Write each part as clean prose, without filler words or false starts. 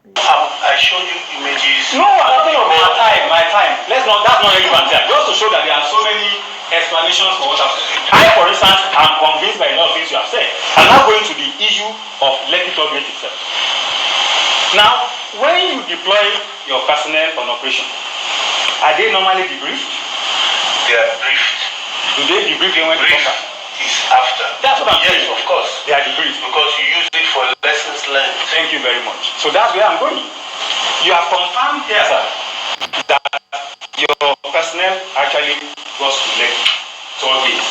I showed you images. No, I'm talking of my time. That's not relevant here. Just to show that there are so many explanations for what I've said. I, for instance, am convinced by a lot of things you have said. I'm now going to the issue of Lekki Tollgate itself. Now, when you deploy your personnel on operation, are they normally debriefed? They are briefed. Do they debrief them when they come back? Is after. That's what I'm saying. Yes, of course. They are debriefed. Because you use it for lessons learned. Thank you very much. So that's where I'm going. You have confirmed here, sir, that your personnel actually goes to Lekki Tollgate,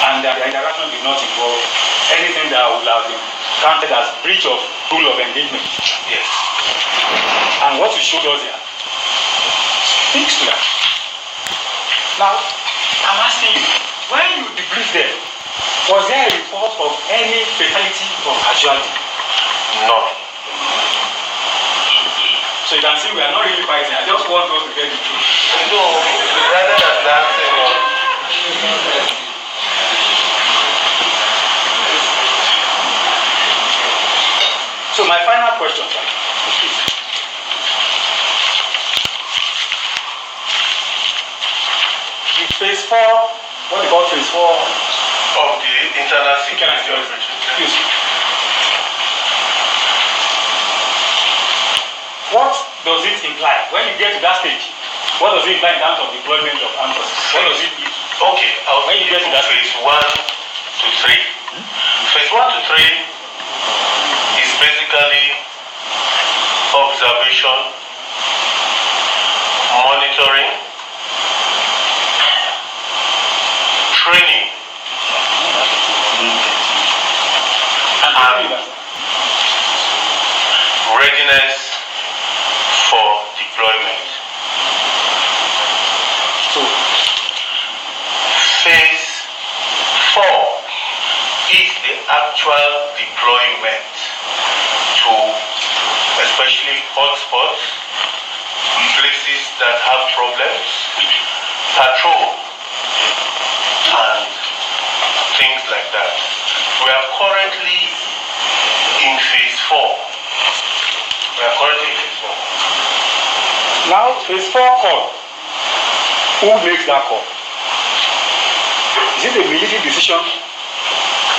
and that the interaction did not involve anything that would have been counted as breach of rule of engagement. Yes. And what you showed us here speaks to that. Now, I'm asking you, when you debrief them, was there a report of any fatality or casualty? No. So you can see we are not really fighting. I just want us to get the truth. No, rather than that, So my final question, sir, is in phase 4, what they call phase 4 of the internal security operation. Excuse me. What does it imply when you get to that stage? What does it imply in terms of deployment of armed forces? What does it mean? Okay, when you get to that phase 1 to 3. Phase 1 to 3 is basically observation, monitoring, training, and readiness for deployment. So, phase 4 is the actual deployment to especially hotspots, places that have problems, patrol, and things like that. We are currently in phase 4. Now, phase 4 call. Who makes that call? Is it a military decision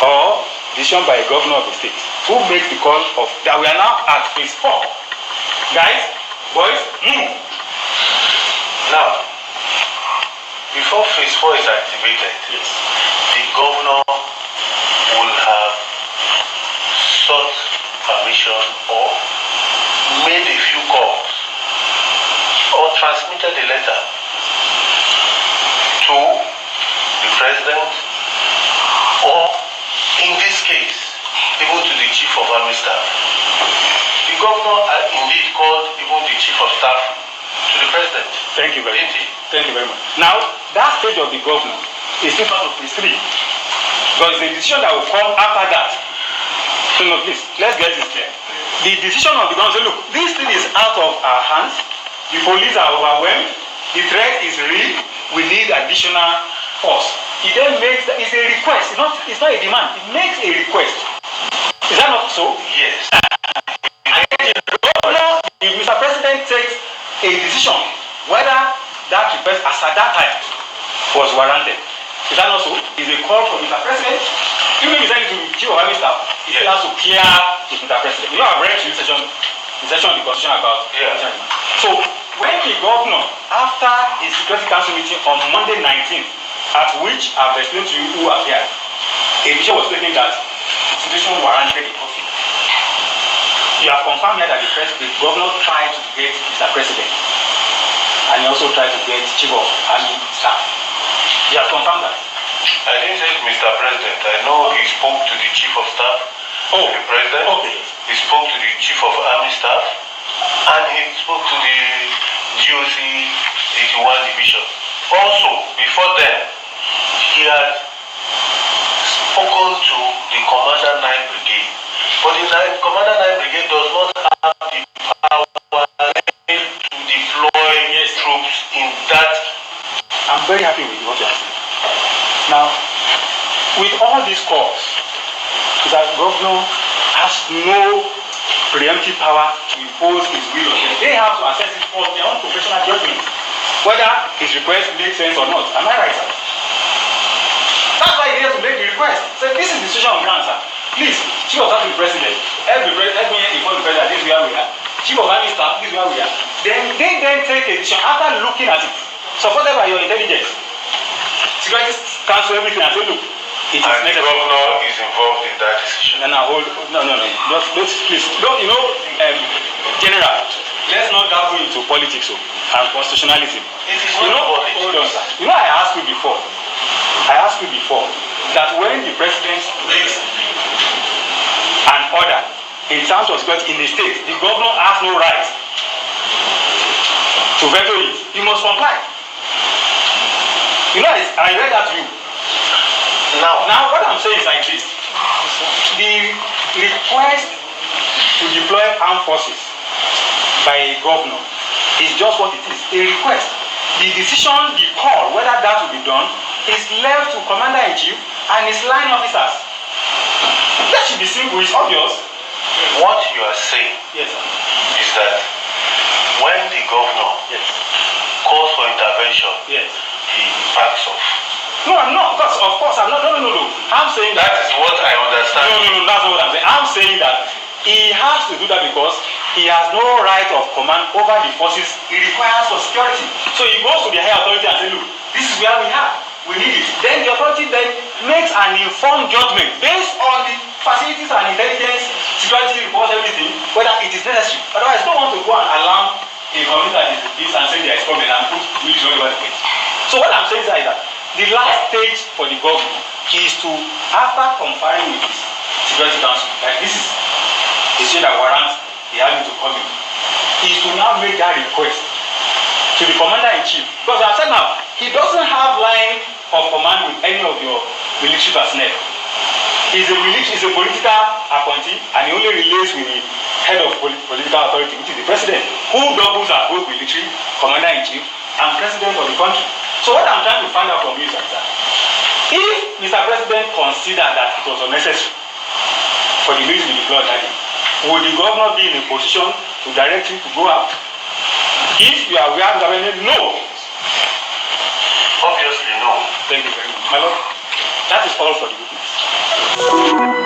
or decision by a governor of the state? Who makes the call of that we are now at phase 4? Guys, boys, move. Now, before phase 4 is activated, Yes. the governor will have sought permission or made a few calls or transmitted a letter to the president or, in this case, even to the chief of army staff. The governor indeed called even the chief of staff to the president. Thank you very much. Thank you very much. Now, that stage of the governor is still part of phase 3. Because the decision that will come after that. So, no, please, let's get this clear. The decision of the government say, look, this thing is out of our hands. The police are overwhelmed. The threat is real. We need additional force. It then makes, it's a request. It's not a demand. It makes a request. Is that not so? Yes. And then the governor, if Mr. President takes a decision whether that request as at that time was warranted. Is that not so? It's a call from Mr. President. Even if you send it to Chief of Army Staff, it still has to clear with Mr. President. You know, I've read the section of the Constitution about So when the governor, after his Security Council meeting on Monday 19th, at which I've explained to you who appeared, a decision was taken that the situation warranted a coffee. You have confirmed here that the governor tried to get Mr. President, and he also tried to get Chief of Army Staff. You have confirmed that. I didn't say Mr. President. I know he spoke to the chief of staff, the president. Okay. He spoke to the chief of army staff, and he spoke to the GOC 81 division. Also, before then, he had spoken to the Commander 9 Brigade. But the Commander 9 Brigade does not have the power to deploy troops in that. I'm very happy with what you are saying. Now, with all these calls, that governor has no preemptive military power to impose his will on them. They have to assess it for their own professional judgment, whether his request makes sense or not. Am I right, sir? That's why he has to make the request. Say, this is the decision on ground, sir. Please, Chief of Staff to the President, help me inform the President, this is where we are. Chief of Army Staff, this is where we are. Then they take a decision after looking at it, supported by your intelligence. Security Council, everything, and say, look, it is and the governor is involved in that decision. No. Please. Don't, General, let's not dabble into politics and constitutionalism. It is not politics. Hold on, sir. I asked you before that when the president makes an order in terms of security in the state, the governor has no right to veto it. You must comply. I read that to you. Now what I'm saying is like this. The request to deploy armed forces by a governor is just what it is, a request. The decision, the call, whether that will be done, is left to Commander-in-Chief and his line officers. That should be simple, it's obvious. What you are saying, yes, sir, is that when the governor, yes, calls for intervention, yes, he backs off. No, I'm not. Of course, I'm not. No. I'm saying that is what I understand. No, that's not what I'm saying. I'm saying that he has to do that because he has no right of command over the forces he requires for security. So he goes to the higher authority and says, look, this is where we are. We need it. Then the authority then makes an informed judgment based on the facilities and intelligence, security reports, everything, whether it is necessary. Otherwise, don't want to go and alarm a community that is this and say there is problem and put military over the place. So what I'm saying is that the last stage for the government is to, after conferring with his security council, like this is a thing that warrants the army to come in, is to now make that request to the commander-in-chief. Because I said now, he doesn't have line of command with any of your military personnel. He's a political appointee, and he only relates with the head of political authority, which is the president, who doubles as both military commander-in-chief and president of the country. So what I'm trying to find out from you, sir, if Mr. President considered that it was unnecessary for the military to deploy that day, would the governor be in a position to direct him to go out? If you are aware of the government, no. Obviously, no. Thank you very much. My lord, that is all for the witness.